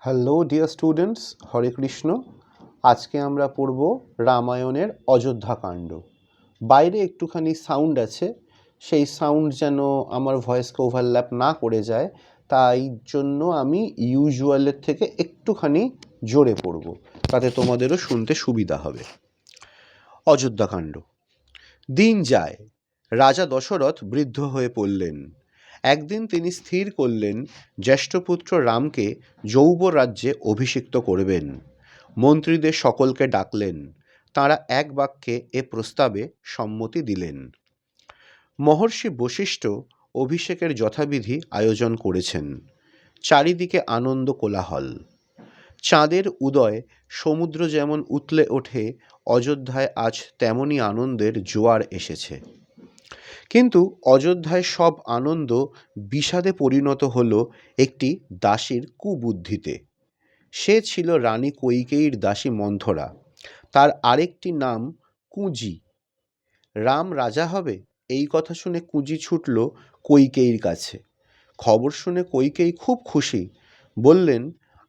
Hello dear students, হরে কৃষ্ণ। আজকে আমরা পড়ব রামায়ণের অযোধ্যাকাণ্ড। বাইরে একটুখানি সাউন্ড আছে, সেই সাউন্ড যেন আমার ভয়েসকে ওভারল্যাপ না করে যায়, তাই জন্য আমি ইউজুয়ালের থেকে একটুখানি জোরে পড়ব, তাতে তোমাদেরও শুনতে সুবিধা হবে। অযোধ্যাকাণ্ড। দিন যায়, রাজা দশরথ বৃদ্ধ হয়ে পড়লেন। একদিন তিনি স্থির করলেন জ্যেষ্ঠপুত্র রামকে যৌব রাজ্যে অভিষিক্ত করবেন। মন্ত্রীদের সকলকে ডাকলেন। তাঁরা এক বাক্যে এ প্রস্তাবে সম্মতি দিলেন। মহর্ষি বশিষ্ঠ অভিষেকের যথাবিধি আয়োজন করেছেন। চারিদিকে আনন্দ কোলাহল। চাঁদের উদয় সমুদ্র যেমন উতলে ওঠে, অযোধ্যায় আজ তেমনই আনন্দের জোয়ার এসেছে। কিন্তু অযোধ্যায় সব আনন্দ বিষাদে পরিণত হলো একটি দাসীর কুবুদ্ধিতে। সে ছিল রানী কৈকেয়ীর দাসী মন্থরা। তার আরেকটি নাম কুঁজি। রাম রাজা হবে এই কথা শুনে কুঁজি ছুটল কৈকেয়ীর কাছে। খবর শুনে কৈকেয়ী খুব খুশি। বললেন,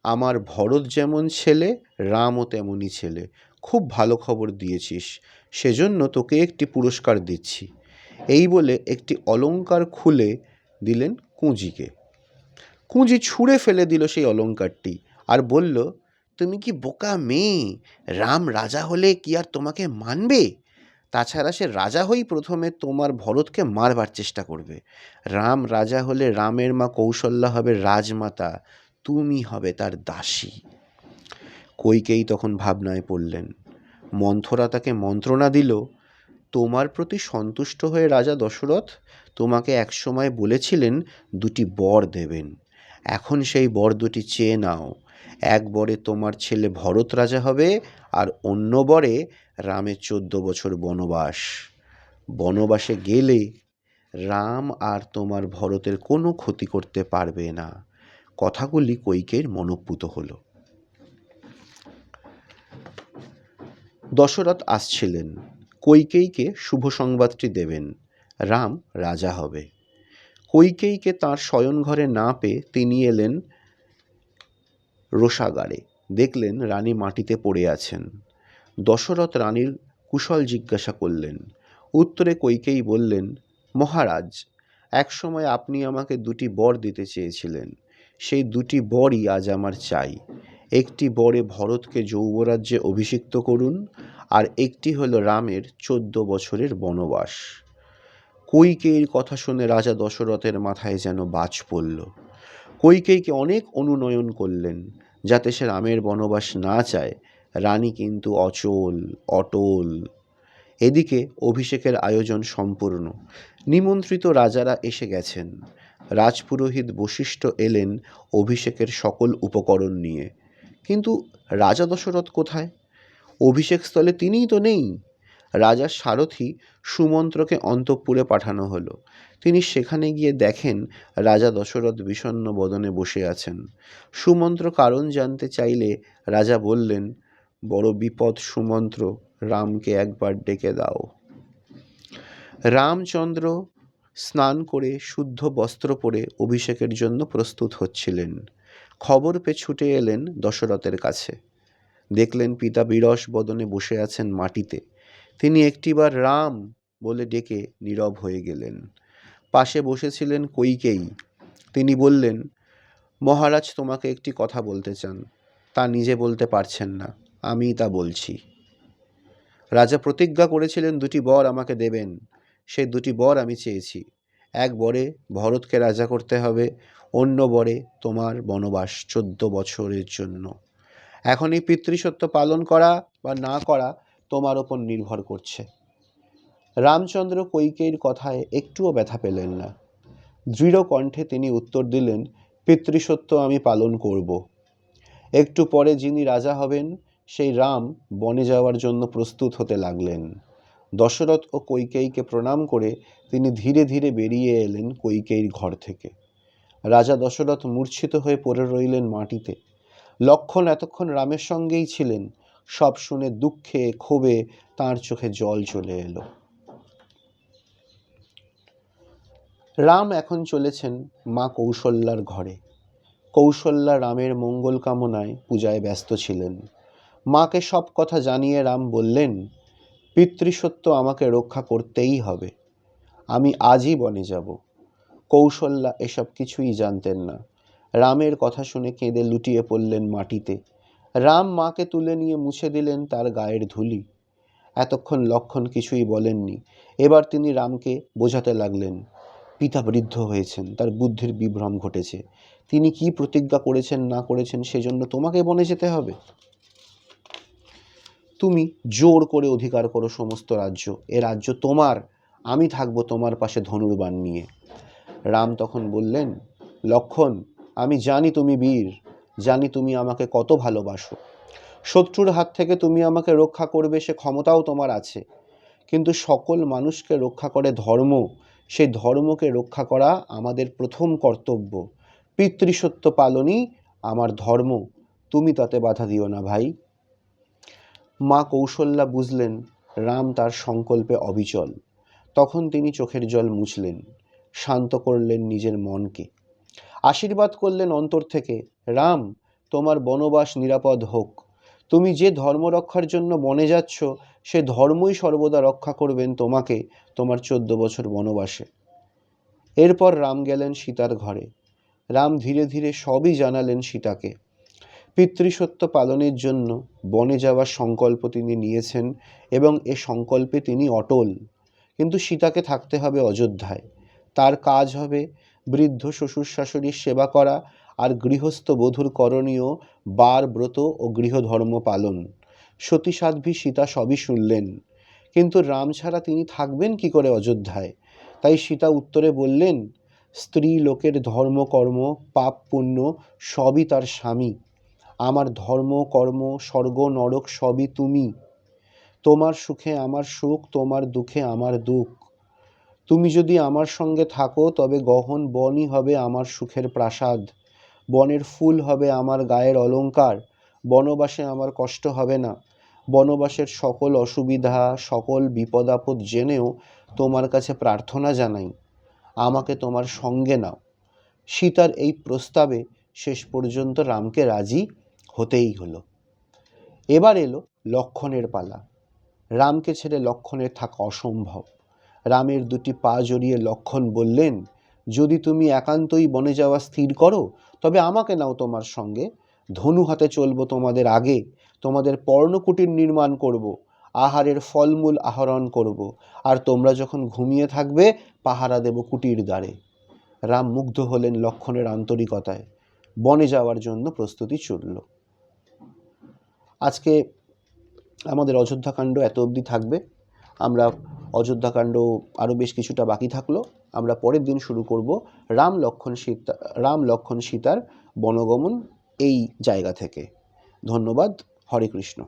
আমার ভরত যেমন ছেলে, রামও তেমনই ছেলে। খুব ভালো খবর দিয়েছিস, সেজন্য তোকে একটি পুরস্কার দিচ্ছি। এই বলে একটি অলংকার খুলে দিলেন কুঁজিকে। কুঁজি ছুঁড়ে ফেলে দিল সেই অলংকারটি আর বলল, তুমি কি বোকা মেয়ে? রাম রাজা হলে কি আর তোমাকে মানবে? তাছাড়া সে রাজা হয়েই প্রথমে তোমার ভরতকে মারবার চেষ্টা করবে। রাম রাজা হলে রামের মা কৌশল্যা হবে রাজমাতা, তুমি হবে তার দাসী। কৈকেয়ী তখন ভাবনায় পড়লেন। মন্থরা তাকে মন্ত্রণা দিল, তোমার প্রতি সন্তুষ্ট হয়ে রাজা দশরথ তোমাকে একসময় বলেছিলেন দুটি বর দেবেন। এখন সেই বর দুটি চেয়ে নাও। এক বরে তোমার ছেলে ভরত রাজা হবে, আর অন্য বরে রামের 14 বছর বনবাস। বনবাসে গেলে রাম আর তোমার ভরতের কোনো ক্ষতি করতে পারবে না। কথাগুলি কৈকেয়ীর মনঃপূত হলো। দশরথ আসছিলেন। কৈকেয়ীকে শুভ সংবাদটি দেবেন, রাম রাজা হবে। কৈকেয়ীকে তাঁর শয়নঘরে না পেয়ে তিনি এলেন রোষাগারে। দেখলেন রানী মাটিতে পড়ে আছেন। দশরথ রানীর কুশল জিজ্ঞাসা করলেন। উত্তরে কৈকেয়ী বললেন, মহারাজ, একসময় আপনি আমাকে দুটি বর দিতে চেয়েছিলেন। সেই দুটি বরই আজ আমার চাই। একটি বরে ভরতকে যৌবরাজ্যে অভিষিক্ত করুন, আর একটি হলো রামের 14 বছরের বনবাস। কৈকেয়ীর কথা শুনে রাজা দশরথের মাথায় যেন বাজ পড়ল। কৈকেয়ীকে অনেক অনুনয়ন করলেন যাতে সে রামের বনবাস না চায়। রানী কিন্তু অটল। এদিকে অভিষেকের আয়োজন সম্পূর্ণ। নিমন্ত্রিত রাজারা এসে গেছেন। রাজপুরোহিত বশিষ্ঠ এলেন অভিষেকের সকল উপকরণ নিয়ে। কিন্তু রাজা দশরথ কোথায়? অভিষেকস্থলে তিনিই তো নেই। রাজার সারথি সুমন্ত্রকে অন্তঃপুরে পাঠানো হলো। তিনি সেখানে গিয়ে দেখেন রাজা দশরথ বিষণ্ণ বদনে বসে আছেন। সুমন্ত্র কারণ জানতে চাইলে রাজা বললেন, বড় বিপদ সুমন্ত্র, রামকে একবার ডেকে দাও। রামচন্দ্র স্নান করে শুদ্ধ বস্ত্র পরে অভিষেকের জন্য প্রস্তুত হচ্ছিলেন। খবর পেয়ে ছুটে এলেন দশরথের কাছে। দেখলেন পিতা বিরস বদনে বসে আছেন মাটিতে। তিনি একটিবার রাম বলে ডেকে নীরব হয়ে গেলেন। পাশে বসেছিলেন কৈকেয়ী। তিনি বললেন, মহারাজ তোমাকে একটি কথা বলতে চান, তা নিজে বলতে পারছেন না, আমিই তা বলছি। রাজা প্রতিজ্ঞা করেছিলেন দুটি বর আমাকে দেবেন। সেই দুটি বর আমি চেয়েছি। এক বরে ভরতকে রাজা করতে হবে, অন্য বরে তোমার বনবাস 14 বছরের জন্য। এখন এই পিতৃসত্য পালন করা বা না করা তোমার ওপর নির্ভর করছে। রামচন্দ্র কৈকেয়ীর কথায় একটুও ব্যথা পেলেন না। দৃঢ় কণ্ঠে তিনি উত্তর দিলেন, পিতৃসত্য আমি পালন করব। একটু পরে যিনি রাজা হবেন সেই রাম বনে যাওয়ার জন্য প্রস্তুত হতে লাগলেন। দশরথ ও কৈকেয়ীকে প্রণাম করে তিনি ধীরে ধীরে বেরিয়ে এলেন কৈকেয়ীর ঘর থেকে। রাজা দশরথ মূর্ছিত হয়ে পড়ে রইলেন মাটিতে। লক্ষ্মণ এতক্ষণ রামের সঙ্গেই ছিলেন। সব শুনে দুঃখে ক্ষোভে তাঁর চোখে জল চলে এলো। রাম এখন চলেছেন মা কৌশল্যার ঘরে। কৌশল্যা রামের মঙ্গল কামনায় পূজায় ব্যস্ত ছিলেন। মাকে সব কথা জানিয়ে রাম বললেন, পিতৃসত্য আমাকে রক্ষা করতেই হবে, আমি আজই বনে যাব। কৌশল্যা এসব কিছুই জানতেন না। রামের কথা শুনে কেঁদে লুটিয়ে পড়লেন মাটিতে। রাম মাকে তুলে নিয়ে মুছে দিলেন তার গায়ের ধুলি। এতক্ষণ লক্ষণ কিছুই বলেননি। এবার তিনি রামকে বোঝাতে লাগলেন, পিতা বৃদ্ধ হয়েছেন, তার বুদ্ধির বিভ্রম ঘটেছে, তিনি কি প্রতিজ্ঞা করেছেন না করেছেন সেজন্য তোমাকে বনে যেতে হবে? তুমি জোর করে অধিকার করো সমস্ত রাজ্য, এ রাজ্য তোমার, আমি থাকবো তোমার পাশে ধনুর্বাণ নিয়ে। রাম তখন বললেন, লক্ষণ, আমি জানি তুমি বীর, জানি তুমি আমাকে কত ভালোবাসো, শত্রুর হাত থেকে তুমি আমাকে রক্ষা করবে সে ক্ষমতাও তোমার আছে, কিন্তু সকল মানুষকে রক্ষা করে ধর্ম, সেই ধর্মকে রক্ষা করা আমাদের প্রথম কর্তব্য। পিতৃসত্য পালনই আমার ধর্ম, তুমি তাতে বাধা দিও না ভাই। মা কৌশল্যা বুঝলেন রাম তার সংকল্পে অবিচল। তখন তিনি চোখের জল মুছলেন, শান্ত করলেন নিজের মনকে, আশীর্বাদ করলেন অন্তর থেকে, রাম, তোমার বনবাস নিরাপদ হোক, তুমি যে ধর্ম রক্ষার জন্য বনে যাচ্ছ সে ধর্মই সর্বদা রক্ষা করবেন তোমাকে তোমার 14 বছর বনবাসে। এরপর রাম গেলেন সীতার ঘরে। রাম ধীরে ধীরে সবই জানালেন সীতাকে। পিতৃসত্য পালনের জন্য বনে যাওয়ার সংকল্প তিনি নিয়েছেন এবং এ সংকল্পে তিনি অটল। কিন্তু সীতাকে থাকতে হবে অযোধ্যায়। তার কাজ হবে বৃদ্ধ শ্বশুর শাশুড়ির সেবা করা আর গৃহস্থ বধূর করণীয় বার ব্রত ও গৃহধর্ম পালন। সতী সাধ্বী সীতা সবই শুনলেন, কিন্তু রাম ছাড়া তিনি থাকবেন কি করে অযোধ্যায়? তাই সীতা উত্তরে বললেন, স্ত্রী লোকের ধর্মকর্ম পাপ পুণ্য সবই তার স্বামী, আমার ধর্ম কর্ম স্বর্গ নরক সবই তুমি, তোমার সুখে আমার সুখ, তোমার দুঃখে আমার দুঃখ, তুমি যদি আমার সঙ্গে থাকো তবে গহন বনই হবে আমার সুখের প্রাসাদ, বনের ফুল হবে আমার গায়ের অলংকার, বনবাসে আমার কষ্ট হবে না, বনবাসের সকল অসুবিধা সকল বিপদ আপদ জেনেও তোমার কাছে প্রার্থনা জানাই, আমাকে তোমার সঙ্গে নাও। সীতার এই প্রস্তাবে শেষ পর্যন্ত রামকে রাজি হতেই হলো। এবার এলো লক্ষণের পালা। রামকে ছেড়ে লক্ষণের থাকা অসম্ভব। রামের দুটি পা জড়িয়ে লক্ষণ বললেন, যদি তুমি একান্তই বনে যাওয়া স্থির করো তবে আমাকে নাও তোমার সঙ্গে, ধনু হাতে চলবো তোমাদের আগে, তোমাদের পর্ণকুটির নির্মাণ করব, আহারের ফলমূল আহরণ করব, আর তোমরা যখন ঘুমিয়ে থাকবে পাহারা দেব কুটির দ্বারে। রাম মুগ্ধ হলেন লক্ষণের আন্তরিকতায়। বনে যাওয়ার জন্য প্রস্তুতি চলল। আজকে আমাদের অযোধ্যাকাণ্ড এত অবধি থাকবে। আমরা অযোধ্যাকাণ্ড আরও বেশ কিছুটা বাকি থাকলো, আমরা পরের দিন শুরু করব রাম লক্ষণ সীতার বনগমন এই জায়গা থেকে। ধন্যবাদ। হরে কৃষ্ণ।